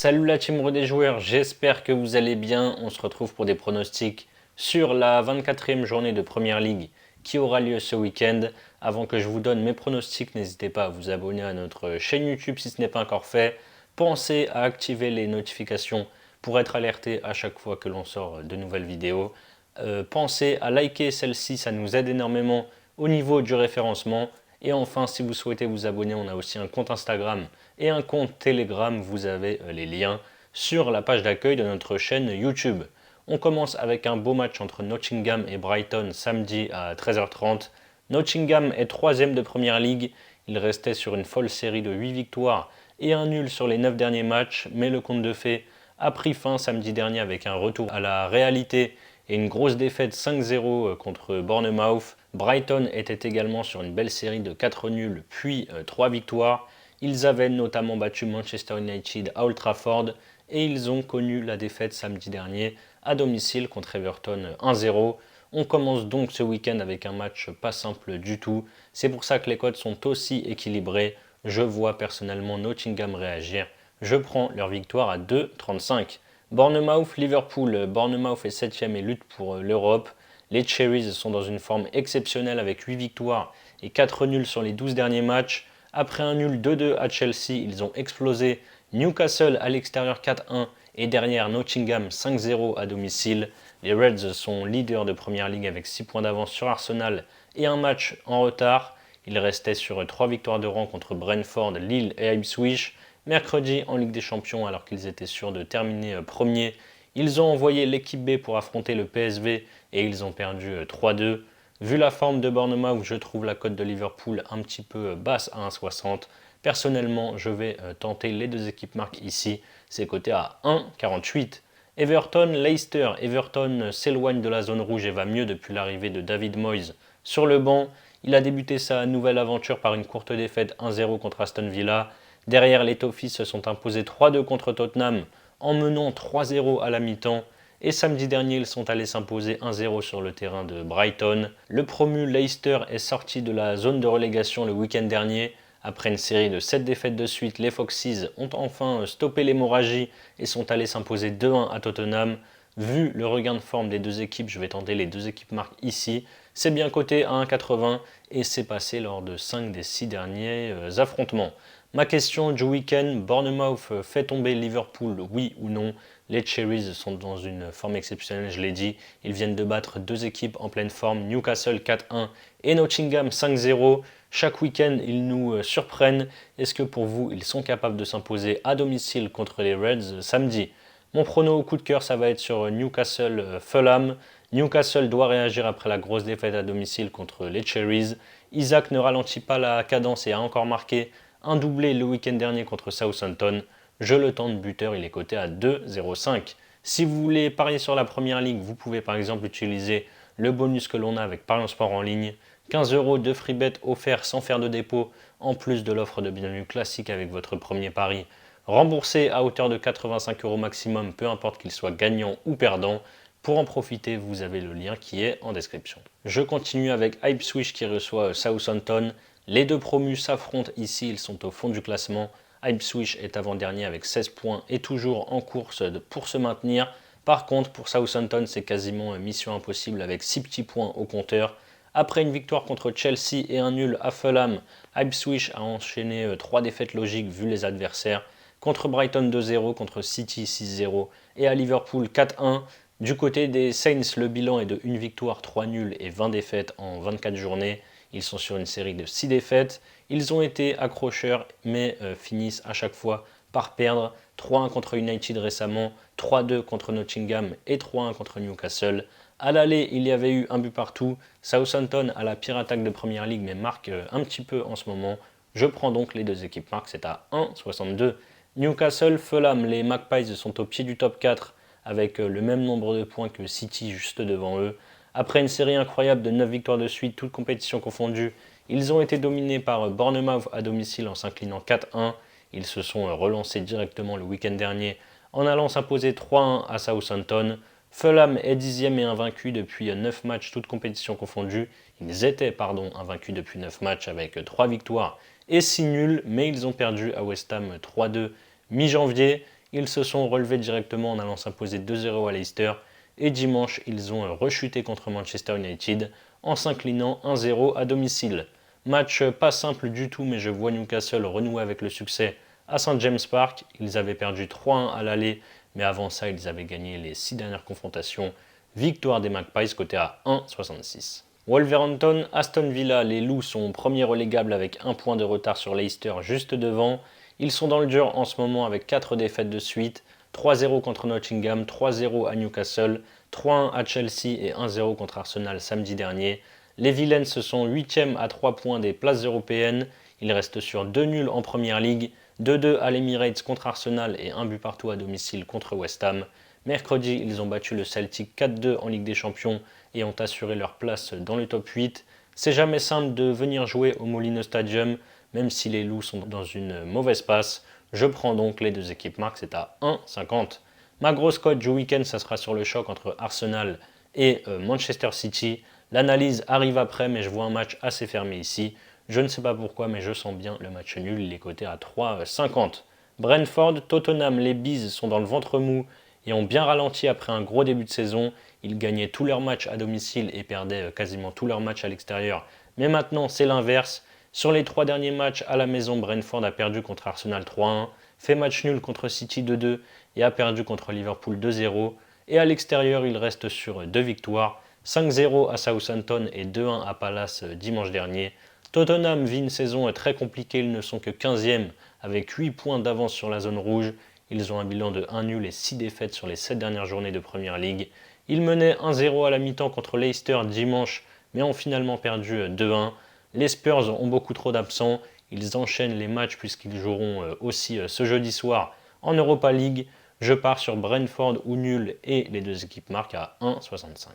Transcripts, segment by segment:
Salut la team des joueurs, j'espère que vous allez bien. On se retrouve pour des pronostics sur la 24e journée de Première Ligue qui aura lieu ce week-end. Avant que je vous donne mes pronostics, n'hésitez pas à vous abonner à notre chaîne YouTube si ce n'est pas encore fait. Pensez à activer les notifications pour être alerté à chaque fois que l'on sort de nouvelles vidéos. Pensez à liker celle-ci, ça nous aide énormément au niveau du référencement. Et enfin, si vous souhaitez vous abonner, on a aussi un compte Instagram et un compte Telegram. Vous avez les liens sur la page d'accueil de notre chaîne YouTube. On commence avec un beau match entre Nottingham et Brighton samedi à 13h30. Nottingham est 3e de Première Ligue. Il restait sur une folle série de 8 victoires et un nul sur les 9 derniers matchs, mais le conte de fées a pris fin samedi dernier avec un retour à la réalité et une grosse défaite 5-0 contre Bournemouth. Brighton était également sur une belle série de 4 nuls puis 3 victoires. Ils avaient notamment battu Manchester United à Old Trafford et ils ont connu la défaite samedi dernier à domicile contre Everton 1-0. On commence donc ce week-end avec un match pas simple du tout. C'est pour ça que les cotes sont aussi équilibrées. Je vois personnellement Nottingham réagir. Je prends leur victoire à 2,35. Bournemouth, Liverpool. Bournemouth est 7e et lutte pour l'Europe. Les Cherries sont dans une forme exceptionnelle avec 8 victoires et 4 nuls sur les 12 derniers matchs. Après un nul 2-2 à Chelsea, ils ont explosé Newcastle à l'extérieur 4-1 et derrière Nottingham 5-0 à domicile. Les Reds sont leaders de Première Ligue avec 6 points d'avance sur Arsenal et un match en retard. Ils restaient sur 3 victoires de rang contre Brentford, Lille et Ipswich. Mercredi en Ligue des Champions, alors qu'ils étaient sûrs de terminer premier, ils ont envoyé l'équipe B pour affronter le PSV et ils ont perdu 3-2. Vu la forme de Bournemouth, je trouve la cote de Liverpool un petit peu basse à 1,60. Personnellement, je vais tenter les deux équipes marques ici. C'est coté à 1,48. Everton, Leicester. Everton s'éloigne de la zone rouge et va mieux depuis l'arrivée de David Moyes sur le banc. Il a débuté sa nouvelle aventure par une courte défaite 1-0 contre Aston Villa. Derrière, les Toffees se sont imposés 3-2 contre Tottenham en menant 3-0 à la mi-temps. Et samedi dernier, ils sont allés s'imposer 1-0 sur le terrain de Brighton. Le promu Leicester est sorti de la zone de relégation le week-end dernier. Après une série de 7 défaites de suite, les Foxes ont enfin stoppé l'hémorragie et sont allés s'imposer 2-1 à Tottenham. Vu le regain de forme des deux équipes, je vais tenter les deux équipes marques ici. C'est bien coté à 1,80 et c'est passé lors de 5 des 6 derniers affrontements. Ma question du week-end, Bournemouth fait tomber Liverpool, oui ou non? Les Cherries sont dans une forme exceptionnelle, je l'ai dit. Ils viennent de battre deux équipes en pleine forme, Newcastle 4-1 et Nottingham 5-0. Chaque week-end, ils nous surprennent. Est-ce que pour vous, ils sont capables de s'imposer à domicile contre les Reds samedi? Mon prono au coup de cœur, ça va être sur Newcastle-Fulham. Newcastle doit réagir après la grosse défaite à domicile contre les Cherries. Isaac ne ralentit pas la cadence et a encore marqué un doublé le week-end dernier contre Southampton. Je le tente buteur, il est coté à 2,05. Si vous voulez parier sur la première ligue, vous pouvez par exemple utiliser le bonus que l'on a avec Parions Sport en ligne. 15 € de free bet offert sans faire de dépôt, en plus de l'offre de bienvenue classique avec votre premier pari. Remboursé à hauteur de 85 € maximum, peu importe qu'il soit gagnant ou perdant. Pour en profiter, vous avez le lien qui est en description. Je continue avec Ipswich qui reçoit Southampton. Les deux promus s'affrontent ici, ils sont au fond du classement. Ipswich est avant-dernier avec 16 points et toujours en course pour se maintenir. Par contre, pour Southampton, c'est quasiment mission impossible avec 6 petits points au compteur. Après une victoire contre Chelsea et un nul à Fulham, Ipswich a enchaîné 3 défaites logiques vu les adversaires. Contre Brighton 2-0, contre City 6-0 et à Liverpool 4-1. Du côté des Saints, le bilan est de 1 victoire, 3 nuls et 20 défaites en 24 journées. Ils sont sur une série de 6 défaites. Ils ont été accrocheurs mais finissent à chaque fois par perdre. 3-1 contre United récemment, 3-2 contre Nottingham et 3-1 contre Newcastle. À l'aller, il y avait eu un but partout. Southampton a la pire attaque de Première Ligue mais marque un petit peu en ce moment. Je prends donc les deux équipes marques, c'est à 1,62. Newcastle, Fulham, les Magpies sont au pied du top 4 avec le même nombre de points que City juste devant eux. Après une série incroyable de 9 victoires de suite, toutes compétitions confondues, ils ont été dominés par Bournemouth à domicile en s'inclinant 4-1. Ils se sont relancés directement le week-end dernier en allant s'imposer 3-1 à Southampton. Fulham est 10e et invaincu depuis 9 matchs, toutes compétitions confondues. Ils étaient invaincus depuis 9 matchs avec 3 victoires et 6 nuls, mais ils ont perdu à West Ham 3-2 mi-janvier. Ils se sont relevés directement en allant s'imposer 2-0 à Leicester et dimanche, ils ont rechuté contre Manchester United en s'inclinant 1-0 à domicile. Match pas simple du tout, mais je vois Newcastle renouer avec le succès à St James Park. Ils avaient perdu 3-1 à l'aller, mais avant ça, ils avaient gagné les 6 dernières confrontations. Victoire des Magpies côté à 1,66. Wolverhampton, Aston Villa, les Loups sont premiers relégables avec un point de retard sur Leicester juste devant. Ils sont dans le dur en ce moment avec 4 défaites de suite. 3-0 contre Nottingham, 3-0 à Newcastle, 3-1 à Chelsea et 1-0 contre Arsenal samedi dernier. Les Villains sont 8e à 3 points des places européennes. Ils restent sur 2 nuls en Première Ligue, 2-2 à l'Emirates contre Arsenal et 1 but partout à domicile contre West Ham. Mercredi, ils ont battu le Celtic 4-2 en Ligue des Champions et ont assuré leur place dans le top 8. C'est jamais simple de venir jouer au Molineux Stadium, même si les Loups sont dans une mauvaise passe. Je prends donc les deux équipes marques, c'est à 1,50. Ma grosse cote du week-end, ça sera sur le choc entre Arsenal et Manchester City. L'analyse arrive après, mais je vois un match assez fermé ici. Je ne sais pas pourquoi, mais je sens bien le match nul, il est coté à 3,50. Brentford, Tottenham, les Bees sont dans le ventre mou et ont bien ralenti après un gros début de saison. Ils gagnaient tous leurs matchs à domicile et perdaient quasiment tous leurs matchs à l'extérieur. Mais maintenant, c'est l'inverse. Sur les 3 derniers matchs à la maison, Brentford a perdu contre Arsenal 3-1, fait match nul contre City 2-2 et a perdu contre Liverpool 2-0. Et à l'extérieur, il reste sur 2 victoires, 5-0 à Southampton et 2-1 à Palace dimanche dernier. Tottenham vit une saison très compliquée, ils ne sont que 15e avec 8 points d'avance sur la zone rouge. Ils ont un bilan de 1 nul et 6 défaites sur les 7 dernières journées de Premier League. Ils menaient 1-0 à la mi-temps contre Leicester dimanche, mais ont finalement perdu 2-1. Les Spurs ont beaucoup trop d'absents. Ils enchaînent les matchs puisqu'ils joueront aussi ce jeudi soir en Europa League. Je pars sur Brentford ou nul et les deux équipes marquent à 1,65.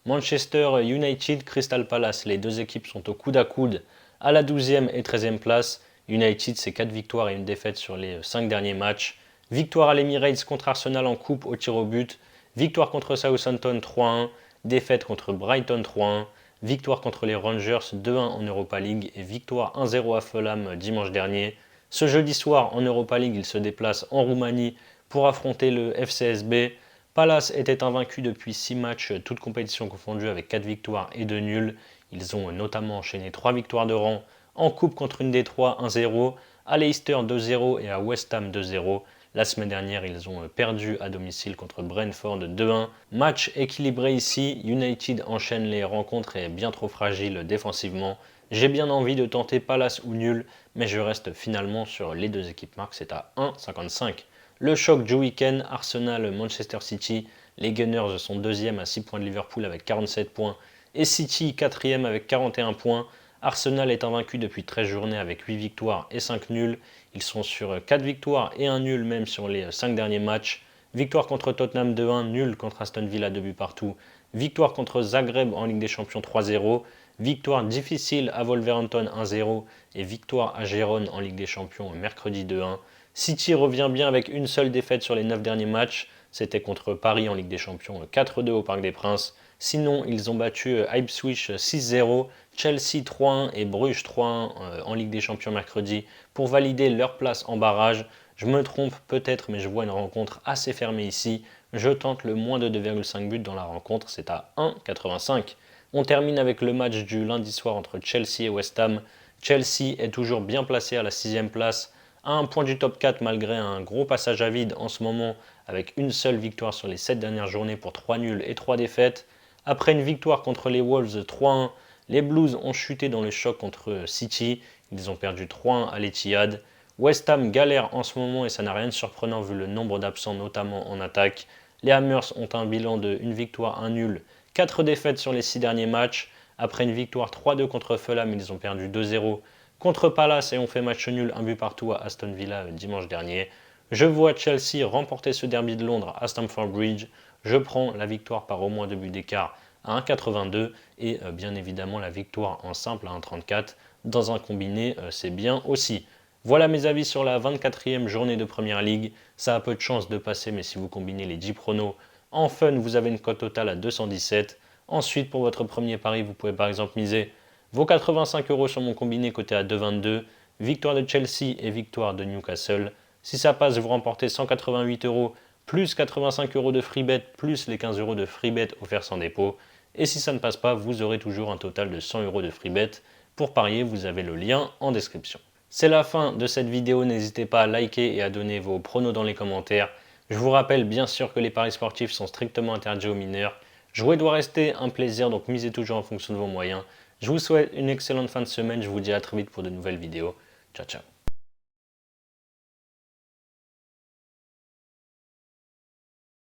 Manchester United, Crystal Palace, les deux équipes sont au coude à coude à la 12e et 13e place. United, c'est 4 victoires et une défaite sur les 5 derniers matchs. Victoire à l'Emirates contre Arsenal en coupe au tir au but. Victoire contre Southampton 3-1. Défaite contre Brighton 3-1. Victoire contre les Rangers 2-1 en Europa League et victoire 1-0 à Fulham dimanche dernier. Ce jeudi soir en Europa League, ils se déplacent en Roumanie pour affronter le FCSB. Palace était invaincu depuis 6 matchs, toutes compétitions confondues avec 4 victoires et 2 nuls. Ils ont notamment enchaîné 3 victoires de rang en coupe contre une des 3 1-0, à Leicester 2-0 et à West Ham 2-0. La semaine dernière, ils ont perdu à domicile contre Brentford 2-1. Match équilibré ici, United enchaîne les rencontres et est bien trop fragile défensivement. J'ai bien envie de tenter Palace ou nul, mais je reste finalement sur les deux équipes marques, c'est à 1,55. Le choc du week-end, Arsenal-Manchester City. Les Gunners sont deuxième à 6 points de Liverpool avec 47 points et City quatrième avec 41 points. Arsenal est invaincu depuis 13 journées avec 8 victoires et 5 nuls. Ils sont sur 4 victoires et 1 nul même sur les 5 derniers matchs. Victoire contre Tottenham 2-1, nul contre Aston Villa 2 buts partout. Victoire contre Zagreb en Ligue des Champions 3-0. Victoire difficile à Wolverhampton 1-0 et victoire à Gérone en Ligue des Champions mercredi 2-1. City revient bien avec une seule défaite sur les 9 derniers matchs. C'était contre Paris en Ligue des Champions 4-2 au Parc des Princes. Sinon, ils ont battu Ipswich 6-0, Chelsea 3-1 et Bruges 3-1 en Ligue des Champions mercredi pour valider leur place en barrage. Je me trompe peut-être, mais je vois une rencontre assez fermée ici. Je tente le moins de 2,5 buts dans la rencontre, c'est à 1,85. On termine avec le match du lundi soir entre Chelsea et West Ham. Chelsea est toujours bien placé à la 6e place, à un point du top 4 malgré un gros passage à vide en ce moment avec une seule victoire sur les 7 dernières journées pour 3 nuls et 3 défaites. Après une victoire contre les Wolves 3-1, les Blues ont chuté dans le choc contre City. Ils ont perdu 3-1 à l'Etihad. West Ham galère en ce moment et ça n'a rien de surprenant vu le nombre d'absents notamment en attaque. Les Hammers ont un bilan de 1 victoire, 1 nul, 4 défaites sur les 6 derniers matchs. Après une victoire 3-2 contre Fulham, ils ont perdu 2-0 contre Palace et ont fait match nul, 1 but partout à Aston Villa dimanche dernier. Je vois Chelsea remporter ce derby de Londres à Stamford Bridge. Je prends la victoire par au moins 2 buts d'écart à 1,82 et bien évidemment la victoire en simple à 1,34. Dans un combiné, c'est bien aussi. Voilà mes avis sur la 24e journée de Premier League. Ça a peu de chance de passer, mais si vous combinez les 10 pronos en fun, vous avez une cote totale à 217. Ensuite, pour votre premier pari, vous pouvez par exemple miser vos 85 € sur mon combiné coté à 2,22. Victoire de Chelsea et victoire de Newcastle. Si ça passe, vous remportez 188 euros, plus 85 euros de free bet, plus les 15 euros de free bet offerts sans dépôt. Et si ça ne passe pas, vous aurez toujours un total de 100 euros de free bet. Pour parier, vous avez le lien en description. C'est la fin de cette vidéo, n'hésitez pas à liker et à donner vos pronos dans les commentaires. Je vous rappelle bien sûr que les paris sportifs sont strictement interdits aux mineurs. Jouer doit rester un plaisir, donc misez toujours en fonction de vos moyens. Je vous souhaite une excellente fin de semaine, je vous dis à très vite pour de nouvelles vidéos. Ciao ciao.